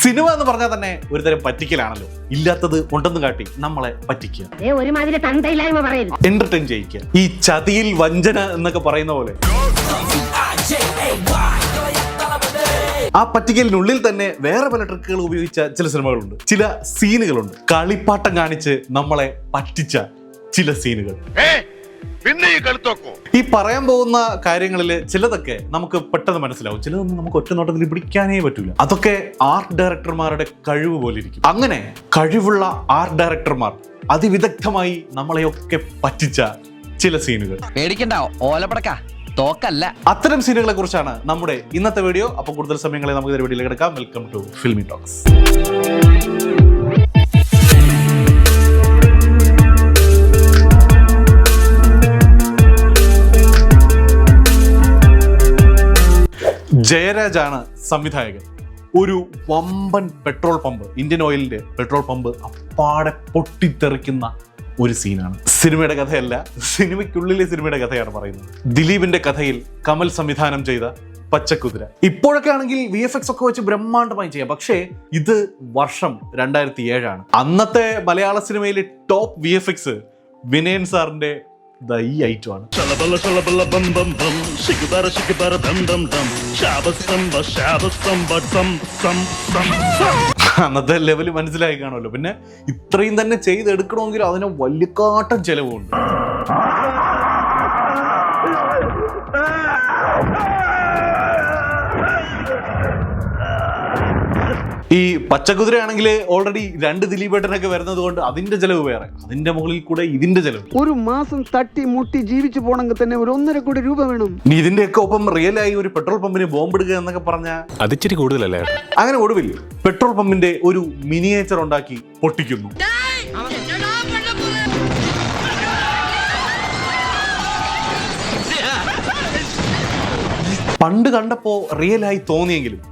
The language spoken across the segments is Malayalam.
സിനിമ എന്ന് പറഞ്ഞാൽ തന്നെ ഒരു തരം പറ്റിക്കലാണല്ലോ. ഇല്ലാത്തത് ഉണ്ടെന്ന് കാട്ടി നമ്മളെ പറ്റിക്കുക, എന്റർടൈൻ ചെയ്യിക്കുക. ഈ ചതിയിൽ വഞ്ചന എന്നൊക്കെ പറയുന്ന പോലെ ആ പറ്റിക്കലിനുള്ളിൽ തന്നെ വേറെ പല ട്രിക്കുകൾ ഉപയോഗിച്ച ചില സിനിമകളുണ്ട്, ചില സീനുകളുണ്ട്. കളിപ്പാട്ടം കാണിച്ച് നമ്മളെ പറ്റിച്ച ചില സീനുകൾ. ഈ പറയാൻ പോകുന്ന കാര്യങ്ങളിൽ ചിലതൊക്കെ നമുക്ക് പെട്ടെന്ന് മനസ്സിലാവും, ചിലതൊന്നും നമുക്ക് ഒറ്റ നോട്ടത്തിൽ പിടിക്കാനേ പറ്റൂല. അതൊക്കെ ആർട്ട് ഡയറക്ടർമാരുടെ കഴിവ് പോലെ ഇരിക്കും. അങ്ങനെ കഴിവുള്ള ആർട്ട് ഡയറക്ടർമാർ അതിവിദഗ്ധമായി നമ്മളെയൊക്കെ പറ്റിച്ച ചില സീനുകൾ. പേടിക്കണ്ട, ഓലപ്പടക്ക തോക്കല്ല. അത്തരം സീനുകളെ കുറിച്ചാണ് നമ്മുടെ ഇന്നത്തെ വീഡിയോ. അപ്പോൾ കൂടുതൽ സമയങ്ങളെ നമുക്ക് ഈ വീഡിയോയിലേക്ക് കിടക്കാം. Welcome to filmy talks. ജയരാജാണ് സംവിധായകൻ. ഒരു വമ്പൻ പെട്രോൾ പമ്പ്, ഇന്ത്യൻ ഓയിലിന്റെ പെട്രോൾ പമ്പ് അപ്പാടെ പൊട്ടിത്തെറിക്കുന്ന ഒരു സീനാണ്. സിനിമയുടെ കഥയല്ല, സിനിമയ്ക്കുള്ളിലെ സിനിമയുടെ കഥയാണ് പറയുന്നത്. ദിലീപിന്റെ കഥയിൽ കമൽ സംവിധാനം ചെയ്ത പച്ചക്കുതിര. ഇപ്പോഴൊക്കെ ആണെങ്കിൽ VFX ഒക്കെ വെച്ച് ബ്രഹ്മാണ്ഡമായി ചെയ്യാം. പക്ഷേ ഇത് വർഷം 2007 അന്നത്തെ മലയാള സിനിമയിലെ ടോപ്പ് VFX വിനയൻ സാറിന്റെ ഈ ഐറ്റമാണ്. അന്നത്തെ ലെവല് മനസ്സിലായി കാണുമല്ലോ. പിന്നെ ഇത്രയും തന്നെ ചെയ്തെടുക്കണമെങ്കിൽ അതിന് വലിയക്കാട്ടം ചെലവുണ്ട്. ഈ പച്ചക്കുതിരയാണെങ്കിൽ ഓൾറെഡി 2 ദിലീപേട്ടനൊക്കെ വരുന്നത് കൊണ്ട് അതിന്റെ ചെലവ് വേറെ, അതിന്റെ മുകളിൽ കൂടെ ഇതിന്റെ ചെലവ്. ഒരു മാസം തട്ടി മുട്ടി ജീവിച്ചു പോണെങ്കിൽ തന്നെ ഒരു 1.5 കോടി രൂപ വേണം. ഇതിന്റെയൊക്കെ ഒപ്പം റിയലായി ഒരു പെട്രോൾ പമ്പിന് ബോംബിടുക എന്നൊക്കെ പറഞ്ഞാൽ അതിച്ചിരി കൂടുതലല്ലേ. അങ്ങനെ ഒടുവിൽ പെട്രോൾ പമ്പിന്റെ ഒരു മിനിയേച്ചർ ഉണ്ടാക്കി പൊട്ടിക്കുന്നു. പണ്ട് കണ്ടപ്പോ റിയലായി തോന്നിയെങ്കിലും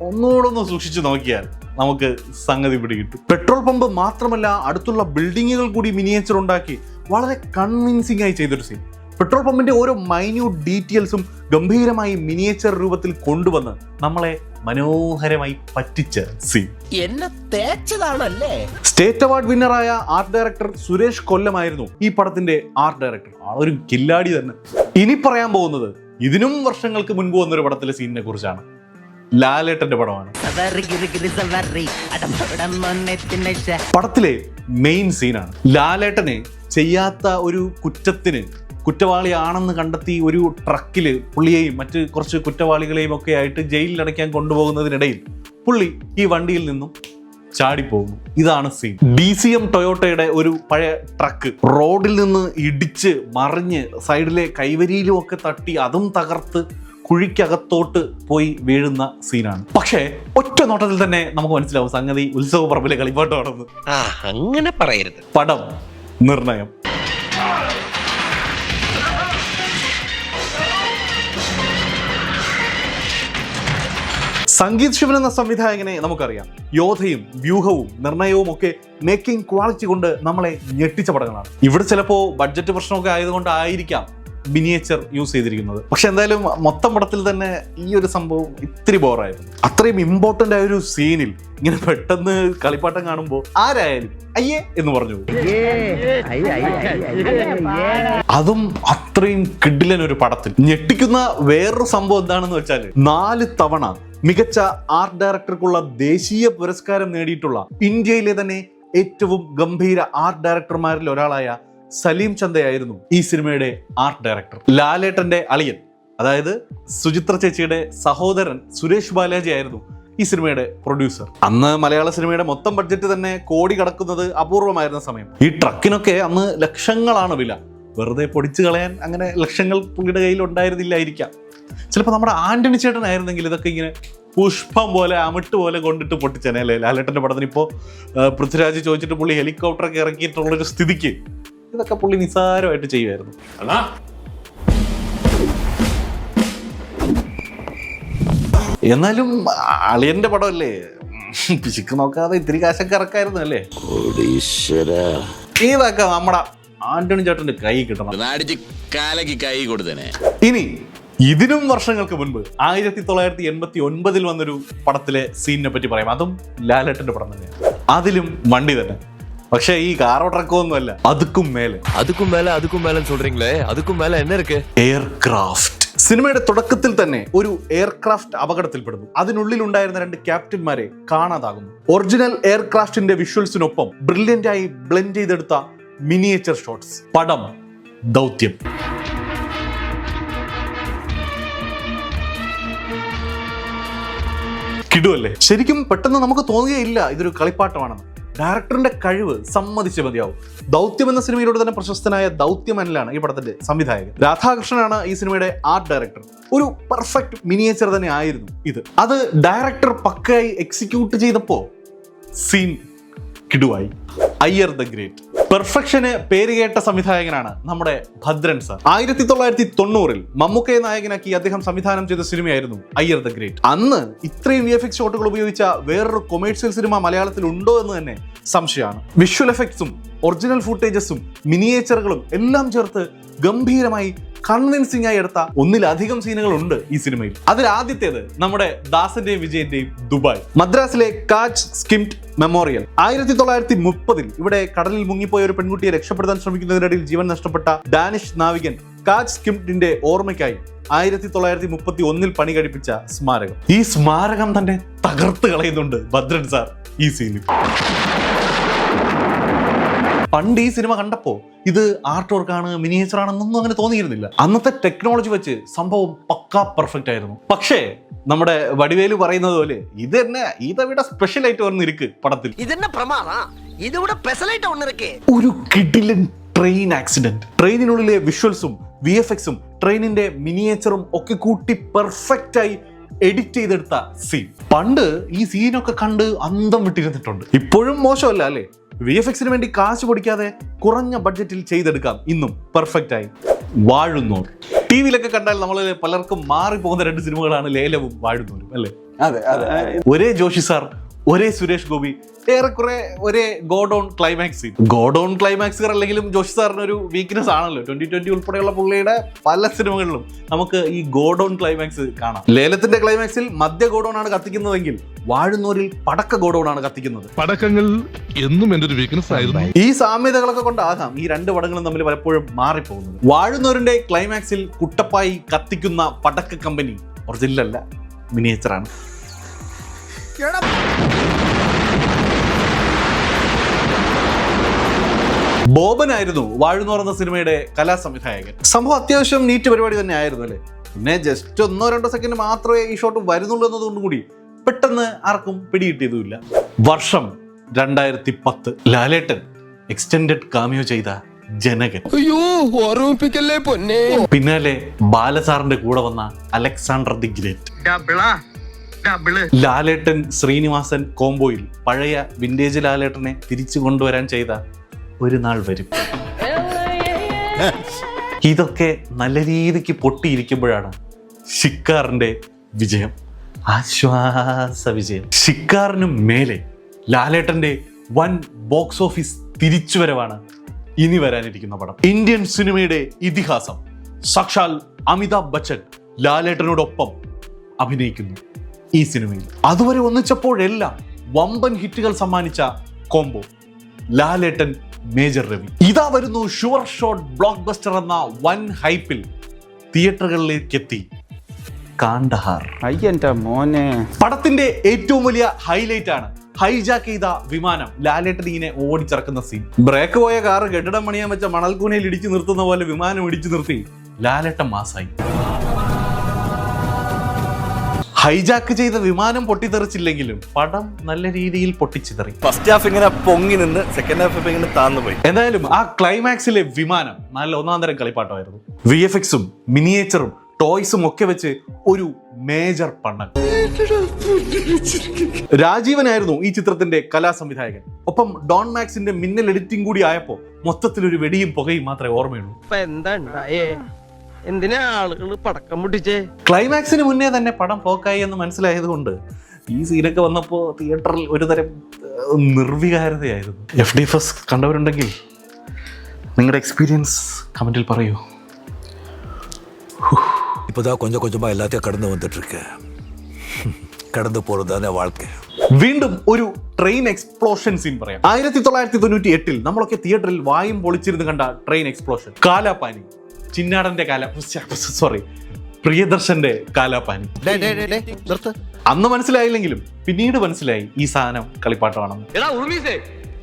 ഒന്നുകൂടൊന്ന് സൂക്ഷിച്ചു നോക്കിയാൽ നമുക്ക് സംഗതി പിടികിട്ടും. പെട്രോൾ പമ്പ് മാത്രമല്ല, അടുത്തുള്ള ബിൽഡിങ്ങുകൾ കൂടി മിനിയേച്ചർ ഉണ്ടാക്കി വളരെ കൺവിൻസിംഗ് ആയി ചെയ്തൊരു സീൻ. പെട്രോൾ പമ്പിന്റെ ഓരോ മൈന്യൂട്ട് ഡീറ്റെയിൽസും ഗംഭീരമായി മിനിയേച്ചർ രൂപത്തിൽ കൊണ്ടുവന്ന് നമ്മളെ മനോഹരമായി പറ്റിച്ച സീൻ. എന്നെ തേച്ചതാണല്ലേ. സ്റ്റേറ്റ് അവാർഡ് വിന്നറായ ആർട്ട് ഡയറക്ടർ സുരേഷ് കൊല്ലമായിരുന്നു ഈ പടത്തിന്റെ ആർട്ട് ഡയറക്ടർ. ആളൊരു കില്ലാടി തന്നെ. ഇനി പറയാൻ പോകുന്നത് ഇതിനും വർഷങ്ങൾക്ക് മുൻപ് വന്നൊരു പടത്തിലെ സീനിനെ കുറിച്ചാണ്. ലാലേട്ടന്റെ പടമാണ്. പടത്തിലെ മെയിൻ സീനാണ്. ലാലേട്ടനെ ചെയ്യാത്ത ഒരു കുറ്റത്തിന് കുറ്റവാളിയാണെന്ന് കണ്ടെത്തി ഒരു ട്രക്കില് പുള്ളിയെയും മറ്റ് കുറച്ച് കുറ്റവാളികളെയും ഒക്കെ ആയിട്ട് ജയിലിൽ അടയ്ക്കാൻ കൊണ്ടുപോകുന്നതിനിടയിൽ പുള്ളി ഈ വണ്ടിയിൽ നിന്നും ചാടിപ്പോകുന്നു. ഇതാണ് സീൻ. DCM ടൊയോട്ടയുടെ ഒരു പഴയ ട്രക്ക് റോഡിൽ നിന്ന് ഇടിച്ച് മറിഞ്ഞ് സൈഡിലെ കൈവരിയിലും ഒക്കെ തട്ടി അതും തകർത്ത് കുഴിക്കകത്തോട്ട് പോയി വീഴുന്ന സീനാണ്. പക്ഷേ ഒറ്റ നോട്ടത്തിൽ തന്നെ നമുക്ക് മനസ്സിലാവും സംഗതി ഉത്സവ പറമ്പിലെ കളിപ്പാട്ടമാണെന്ന്. അങ്ങനെ പറയരുത്. പടം നിർണയം. സംഗീത് ശിവൻ എന്ന സംവിധായകനെ നമുക്കറിയാം. യോധയും വ്യൂഹവും നിർണയവും ഒക്കെ മേക്കിംഗ് ക്വാളിറ്റി കൊണ്ട് നമ്മളെ ഞെട്ടിച്ച പടങ്ങളാണ്. ഇവിടെ ചിലപ്പോൾ ബഡ്ജറ്റ് പ്രശ്നമൊക്കെ ആയതുകൊണ്ടായിരിക്കാം മിനിയേച്ചർ യൂസ് ചെയ്തിരിക്കുന്നത്. പക്ഷെ എന്തായാലും മൊത്തം പടത്തിൽ തന്നെ ഈ ഒരു സംഭവം ഇത്തിരി ബോറായിരുന്നു. അത്രയും ഇമ്പോർട്ടന്റ് ആയ ഒരു സീനിൽ ഇങ്ങനെ പെട്ടെന്ന് കളിപ്പാട്ടം കാണുമ്പോൾ ആരായാലും അയ്യേ എന്ന് പറഞ്ഞു. അതും അത്രയും കിഡിലൻ ഒരു പടത്തിൽ. ഞെട്ടിക്കുന്ന വേറൊരു സംഭവം എന്താണെന്ന് വെച്ചാൽ 4 തവണ മികച്ച ആർട്ട് ഡയറക്ടർക്കുള്ള ദേശീയ പുരസ്കാരം നേടിയിട്ടുള്ള ഇന്ത്യയിലെ തന്നെ ഏറ്റവും ഗംഭീര ആർട്ട് ഡയറക്ടർമാരിൽ ഒരാളായ സലീം ചന്ദയായിരുന്നു ഈ സിനിമയുടെ ആർട്ട് ഡയറക്ടർ. ലാലേട്ടന്റെ അളിയൻ, അതായത് സുചിത്ര ചേച്ചിയുടെ സഹോദരൻ സുരേഷ് ബാലാജി ആയിരുന്നു ഈ സിനിമയുടെ പ്രൊഡ്യൂസർ. അന്ന് മലയാള സിനിമയുടെ മൊത്തം ബഡ്ജറ്റ് തന്നെ കോടി കടക്കുന്നത് അപൂർവമായിരുന്ന സമയം. ഈ ട്രക്കിനൊക്കെ അന്ന് ലക്ഷങ്ങളാണ് വില. വെറുതെ പൊടിച്ചു കളയാൻ അങ്ങനെ ലക്ഷങ്ങൾ പുള്ളിയുടെ കയ്യിൽ ഉണ്ടായിരുന്നില്ലായിരിക്കാം. ചിലപ്പോൾ നമ്മുടെ ആന്റണി ചേട്ടനായിരുന്നെങ്കിൽ ഇതൊക്കെ ഇങ്ങനെ പുഷ്പം പോലെ അമിട്ട് പോലെ കൊണ്ടിട്ട് പൊട്ടിച്ചേനെ അല്ലേ. ലാലേട്ടന്റെ പടത്തിന് ഇപ്പോൾ പൃഥ്വിരാജ് ചോദിച്ചിട്ട് പുള്ളി ഹെലികോപ്റ്ററൊക്കെ ഇറക്കിയിട്ടുള്ളൊരു സ്ഥിതിക്ക് ഇതൊക്കെ പുള്ളി നിസ്സാരമായിട്ട് ചെയ്യുമായിരുന്നു. എന്നാലും അളിയന്റെ പടമല്ലേ, പിശുക്ക് നോക്കാതെ ഇത്തിരി കാശൊക്കെ ഇറക്കായിരുന്നു അല്ലേ. ഇതൊക്കെ നമ്മുടെ ആന്റണി ചേട്ടന്റെ കൈ കിട്ടണം. കൈ കൊടുത്തനെ. ഇനി ഇതിനും വർഷങ്ങൾക്ക് മുൻപ് 1989 വന്നൊരു പടത്തിലെ സീനിനെ പറ്റി പറയാം. അതും ലാലേട്ടന്റെ പടം തന്നെയാണ്. അതിലും വണ്ടി തന്നെ, പക്ഷെ ഈ കാറോ ട്രക്കോ ഒന്നും അല്ല, അതുക്കും മേലെ சொல்றீங்களே அதுக்கும் மேல என்ன இருக்கு? എയർക്രാഫ്റ്റ്. സിനിമയുടെ തുടക്കത്തിൽ തന്നെ ഒരു എയർക്രാഫ്റ്റ് അപകടത്തിൽപ്പെടുന്നു. അതിനുള്ളിൽ ഉണ്ടായിരുന്ന 2 ക്യാപ്റ്റന്മാരെ കാണാതാകുന്നു. ഒറിജിനൽ എയർക്രാഫ്റ്റിന്റെ വിഷ്വൽസിനൊപ്പം ബ്രില്യന്റ് ആയി ബ്ലെൻഡ് ചെയ്തെടുത്ത മിനിയേച്ചർ ഷോട്ട്സ്. പടം ദൗത്യം. കിടുവല്ലേ? ശരിക്കും പെട്ടെന്ന് നമുക്ക് തോന്നുകയില്ല ഇതൊരു കളിപ്പാട്ടമാണെന്ന്. ഡയറക്ടറിന്റെ കഴിവ് സമ്മതിച്ചേ മതിയാവും. ദൗത്യം എന്ന സിനിമയിലൂടെ തന്നെ പ്രശസ്തനായ ദൗത്യം അനിലാണ് ഈ പടത്തിന്റെ സംവിധായകൻ. രാധാകൃഷ്ണനാണ് ഈ സിനിമയുടെ ആർട്ട് ഡയറക്ടർ. ഒരു പെർഫെക്റ്റ് മിനിയേച്ചർ തന്നെ ആയിരുന്നു ഇത്. അത് ഡയറക്ടർ പക്കയായി എക്സിക്യൂട്ട് ചെയ്തപ്പോ സീൻ കിടുവായി. Iyer the great. പെർഫെക്ഷന് പേരുകേട്ട സംവിധായകനാണ് നമ്മുടെ ഭദ്രൻ സാർ. 1990 മമ്മൂക്കയെ നായകനാക്കി അദ്ദേഹം സംവിധാനം ചെയ്ത സിനിമയായിരുന്നു അയ്യർ ദ ഗ്രേറ്റ്. അന്ന് ഇത്രയും VFX ഷോട്ടുകൾ ഉപയോഗിച്ച വേറൊരു കൊമേഴ്സ്യൽ സിനിമ മലയാളത്തിൽ ഉണ്ടോ എന്ന് തന്നെ സംശയമാണ്. വിഷ്വൽ എഫക്ട്സും ഒറിജിനൽ ഫുട്ടേജസും മിനിയേച്ചറുകളും എല്ലാം ചേർത്ത് ഗംഭീരമായി കൺവിൻസിംഗ് ആയി എടുത്ത ഒന്നിലധികം സീനുകൾ ഉണ്ട് ഈ സിനിമയിൽ. അതിൽ ആദ്യത്തേത് നമ്മുടെ ദാസന്റെയും വിജയന്റെയും ദുബായ്. മദ്രാസിലെ കാച്ച് സ്കിംഡ് മെമ്മോറിയൽ. 1930 ഇവിടെ കടലിൽ മുങ്ങിപ്പോയ ഒരു പെൺകുട്ടിയെ രക്ഷപ്പെടുത്താൻ ശ്രമിക്കുന്നതിനിടയിൽ ജീവൻ നഷ്ടപ്പെട്ട ഡാനിഷ് നാവികൻ കാച്ച് സ്കിംഡിന്റെ ഓർമ്മയ്ക്കായി 1931 പണി കഴിപ്പിച്ച സ്മാരകം. ഈ സ്മാരകം തന്നെ തകർത്ത് കളയുന്നുണ്ട് ഭദ്രൻ സാർ ഈ സീനിൽ. പണ്ട് ഈ സിനിമ കണ്ടപ്പോ ഇത് ആർട്ട് വർക്കാണ്, മിനിയേച്ചർ ആണെന്നൊന്നും അങ്ങനെ തോന്നിയിരുന്നില്ല. അന്നത്തെ ടെക്നോളജി വെച്ച് സംഭവം പക്കാ പെർഫെക്റ്റ് ആയിരുന്നു. പക്ഷേ നമ്മുടെ വടിവേലു പറയുന്നത് പോലെ ഇത് തന്നെ ഇതവിടെ സ്പെഷ്യൽ ആയിട്ട് വന്നിരിക്ക് പടത്തിൽ. ഒരു കിടിലൻ ട്രെയിൻ ആക്സിഡന്റ്. ട്രെയിനിനുള്ളിലെ വിഷ്വൽസും VFXും ട്രെയിനിന്റെ മിനിയേച്ചറും ഒക്കെ കൂട്ടി പെർഫെക്റ്റ് ആയി എഡിറ്റ് ചെയ്തെടുത്ത സീൻ. പണ്ട് ഈ സീനൊക്കെ കണ്ട് അന്തം വിട്ടിരുന്നിട്ടുണ്ട്. ഇപ്പോഴും മോശമല്ല അല്ലേ? VFXന് വേണ്ടി കാശ് പൊടിക്കാതെ കുറഞ്ഞ ബഡ്ജറ്റിൽ ചെയ്തെടുക്കാം ഇന്നും പെർഫെക്റ്റ് ആയി. വാഴുന്നോർ. TV-ലൊക്കെ കണ്ടാൽ നമ്മൾ പലർക്കും മാറിപ്പോകുന്ന 2 സിനിമകളാണ് ലേലവും വാഴുന്നോരും അല്ലേ? ഒരേ ജോഷി സാർ, ഒരേ സുരേഷ് ഗോപി, ഏറെക്കുറെ ഒരേ ഗോഡൌൺ ക്ലൈമാക്സ്. ഗോഡൌൺ ക്ലൈമാക്സ് അല്ലെങ്കിലും ജോഷി സാറിന് ഒരു വീക്ക്നെസ് ആണല്ലോ. 2020 ഉൾപ്പെടെയുള്ള പുള്ളിയുടെ പല സിനിമകളിലും നമുക്ക് ഈ ഗോഡൌൺ ക്ലൈമാക്സ് കാണാം. ലേലത്തിന്റെ ക്ലൈമാക്സിൽ മധ്യ ഗോഡൌൺ ആണ് കത്തിക്കുന്നതെങ്കിൽ വാഴുന്നോരിൽ പടക്ക ഗോഡൌൺ ആണ് കത്തിക്കുന്നത്. പടക്കങ്ങൾ എന്നും എന്റെ ഒരു വീക്ക്നെസ് ആയിരുന്നു. ഈ സാമ്യതകളൊക്കെ കൊണ്ടാകാം ഈ 2 പടങ്ങളും തമ്മിൽ പലപ്പോഴും മാറിപ്പോകുന്നത്. വാഴുന്നോരിന്റെ ക്ലൈമാക്സിൽ കുട്ടപ്പായി കത്തിക്കുന്ന പടക്ക കമ്പനി ഒറിജിനൽ അല്ല, മിനിയേച്ചറാണ്. ബോബനായിരുന്നു വാഴുന്നോർ എന്ന സിനിമയുടെ കലാസംവിധായകൻ. സംഭവം അത്യാവശ്യം നീറ്റ് പരിപാടി തന്നെ ആയിരുന്നു അല്ലേ? പിന്നെ ജസ്റ്റ് 1-2 സെക്കൻഡ് മാത്രമേ ഈ ഷോട്ട് വരുന്നുള്ളൂ എന്നതുകൊണ്ട് കൂടി പെട്ടെന്ന് ആർക്കും പിടികിട്ടിയതുമില്ല. വർഷം 2010. ലാലേട്ടൻ എക്സ്റ്റെൻഡഡ് കാമിയോ ചെയ്ത ജനകൻ. പിന്നാലെ ബാലസാറിന്റെ കൂടെ വന്ന അലക്സാണ്ടർ ദി ഗ്രേറ്റ്. ലാലേട്ടൻ ശ്രീനിവാസൻ കോംബോയിൽ പഴയ വിന്റേജ് ലാലേട്ടനെ തിരിച്ചു കൊണ്ടുവരാൻ ചെയ്ത ഒരു നാൾ വരും. ഇതൊക്കെ നല്ല രീതിക്ക് പൊട്ടിയിരിക്കുമ്പോഴാണ് ഷിക്കാറിന്റെ വിജയം. ആശ്വാസ വിജയം. ഷിക്കാറിനും മേലെ ലാലേട്ടന്റെ വൻ ബോക്സ് ഓഫീസ് തിരിച്ചുവരവാണ് ഇനി വരാനിരിക്കുന്ന പടം. ഇന്ത്യൻ സിനിമയുടെ ഇതിഹാസം സാക്ഷാൽ അമിതാഭ് ബച്ചൻ ലാലേട്ടനോടൊപ്പം അഭിനയിക്കുന്നു ഈ സിനിമയിൽ. അതുവരെ ഒന്നിച്ചപ്പോഴെല്ലാം വമ്പൻ ഹിറ്റുകൾ സമ്മാനിച്ച കോംബോ ലാലേട്ടൻ മേജർ രവി. ഇതാ വരുന്നു ഷുവർ ഷോട്ട് ബ്ലോക്ക് ബസ്റ്റർ എന്ന വൻ ഹൈപ്പിൽ തിയേറ്ററുകളിലേക്ക് എത്തി കാണ്ഡഹാർ. പടത്തിന്റെ ഏറ്റവും വലിയ ഹൈലൈറ്റ് ആണ് ഹൈജാക്ക് ചെയ്ത വിമാനം ലാലേട്ടൻ ഇങ്ങനെ ഓടിച്ചിറക്കുന്ന സീൻ. ബ്രേക്ക് പോയ കാറ് കെട്ടിടം പണിയാൻ വെച്ച മണൽക്കൂനയിൽ ഇടിച്ചു നിർത്തുന്ന പോലെ വിമാനം ഇടിച്ചു നിർത്തി ലാലേട്ടൻ മാസായി. ഹൈജാക്ക് ചെയ്ത വിമാനം പൊട്ടിത്തെറിച്ചില്ലെങ്കിലും പടം നല്ല രീതിയിൽ പൊട്ടിച്ചിതറി. ഫസ്റ്റ് ഹാഫ് ഇങ്ങനെ പൊങ്ങി നിന്ന് സെക്കൻഡ് ഹാഫ് ഇങ്ങനെ താന്നു പോയി. എന്തായാലും ആ ക്ലൈമാക്സിലെ വിമാനം നല്ല ഒന്നാന്തരം കളിപ്പാട്ടമായിരുന്നു. VFXും മിനിയേച്ചറും ടോയ്സും ഒക്കെ വെച്ച് ഒരു മേജർ പണ്ണൻ. രാജീവനായിരുന്നു ഈ ചിത്രത്തിന്റെ കലാസംവിധായകൻ. ഒപ്പം ഡോൺ മാക്സിന്റെ മിന്നൽ എഡിറ്റിംഗ് കൂടി ആയപ്പോ മൊത്തത്തിൽ ഒരു വെടിയും പുകയും മാത്രമേ ഓർമ്മയുള്ളൂ. എന്തിനാ ആളുകൾ പടക്കം പൊട്ടിച്ചേ? ക്ലൈമാക്സിന് മുന്നേ തന്നെ പടം പോക്കായി എന്ന് മനസ്സിലായതുകൊണ്ട് ഈ സീനൊക്കെ വന്നപ്പോ തിയേറ്ററിൽ ഒരു തരം നിർവികാരതയായിരുന്നു. FDFS കണ്ടവരുണ്ടെങ്കിൽ നിങ്ങളുടെ എക്സ്പീരിയൻസ് കമന്റിൽ പറയൂ. இப்போதான் கொஞ்சம் கொஞ்சமா எல்லாத்தையும் கடந்து வந்துட்டு இருக்கேன். கடந்து போறதுதானே வாழ்க்கை. വീണ്ടും ഒരു ട്രെയിൻ എക്സ്പ്ലോഷൻ സീൻ പറയാം. 1998 നമ്മളൊക്കെ തിയേറ്ററിൽ വായും പൊളിച്ചിരുന്ന് കണ്ട ട്രെയിൻ എക്സ്പ്ലോഷൻ. കാലാപാനി, ചിന്നാടന്റെ പ്രിയദർശന്റെ കാലാപാനി. അന്ന് മനസ്സിലായില്ലെങ്കിലും പിന്നീട് മനസ്സിലായി ഈ സാധനം കളിപ്പാട്ടമാണെന്ന്. എടാ ഉറുമീസേ,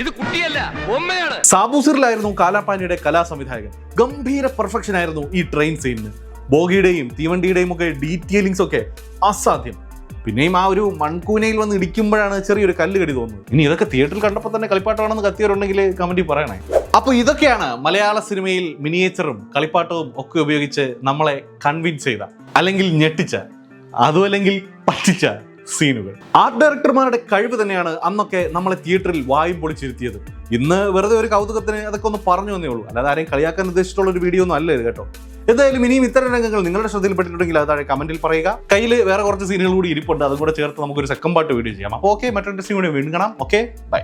ഇത് കുട്ടിയല്ല ബൊമ്മയാണ്. സാബൂസിറിലായിരുന്നു കാലാപാനിയുടെ കലാസംവിധായകൻ. ഗംഭീര പെർഫെക്ഷൻ ആയിരുന്നു ഈ ട്രെയിൻ സീനിന്. ബോഗിയുടെയും തീവണ്ടിയുടെയും ഒക്കെ ഡീറ്റെയിലിംഗ്സ് ഒക്കെ അസാധ്യം. പിന്നെയും ആ ഒരു മൺകൂനയിൽ വന്ന് ഇടിക്കുമ്പോഴാണ് ചെറിയൊരു കല്ല് കടി തോന്നുന്നത്. ഇനി ഇതൊക്കെ തിയേറ്ററിൽ കണ്ടപ്പോൾ തന്നെ കളിപ്പാട്ടമാണെന്ന് കത്തിയവരുണ്ടെങ്കിൽ കമന്റിൽ പറയണേ. അപ്പോൾ ഇതൊക്കെയാണ് മലയാള സിനിമയിൽ മിനിയേച്ചറും കളിപ്പാട്ടവും ഒക്കെ ഉപയോഗിച്ച് നമ്മളെ കൺവിൻസ് ചെയ്ത, അല്ലെങ്കിൽ ഞെട്ടിച്ച, അതുമല്ലെങ്കിൽ പറ്റിച്ച സീനുകൾ. ആർട്ട് ഡയറക്ടർമാരുടെ കഴിവ് തന്നെയാണ് അന്നൊക്കെ നമ്മളെ തിയേറ്ററിൽ വായും പൊളിച്ചിരുത്തിയത്. ഇന്ന് വെറുതെ ഒരു കൗതുകത്തിന് അതൊക്കെ ഒന്ന് പറഞ്ഞു വന്നേ ഉള്ളൂ, അല്ലാതെ ആരെയും കളിയാക്കാൻ ഉദ്ദേശിച്ചിട്ടുള്ള ഒരു വീഡിയോ ഒന്നും അല്ല ഇത് കേട്ടോ. എന്തായാലും ഇനിയും ഇത്തരം രംഗങ്ങൾ നിങ്ങളുടെ ശ്രദ്ധയിൽപ്പെട്ടിട്ടുണ്ടെങ്കിൽ അത് താഴെ കമന്റിൽ പറയുക. കയ്യിൽ വേറെ കുറച്ച് സീനുകൾ കൂടി ഇരിപ്പുണ്ട്, അതും കൂടെ ചേർത്ത് നമുക്കൊരു സെക്കൻഡ് പാർട്ട് വീഡിയോ ചെയ്യാം. അപ്പോൾ ഓക്കെ, മറ്റൊരു സീൻ കൂടി വീണ്ടും കാണാം. Okay, by.